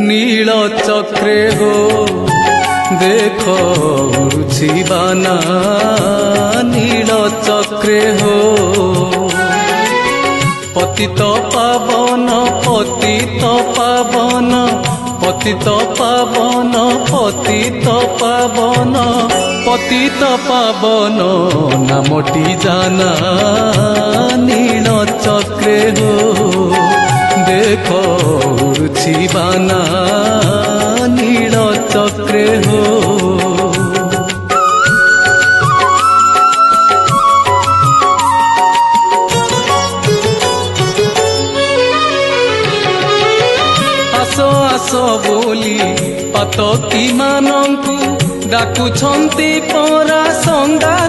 নীল চক্রে গো দেখো উড়ুছি বানা নীল চক্রে হো পতিত পাবন পতিত পাবন পতিত পাবন পতিত পাবন পতিত পাবন নামটি জানা নীল চক্রে হো দেখো উড়ছি বানা নীল চক্রে হো ଆସ ଆସ ବୋଲି ପାତକୀ ମାନଙ୍କୁ ଡାକୁଛନ୍ତି ପରା ସଙ୍ଗା।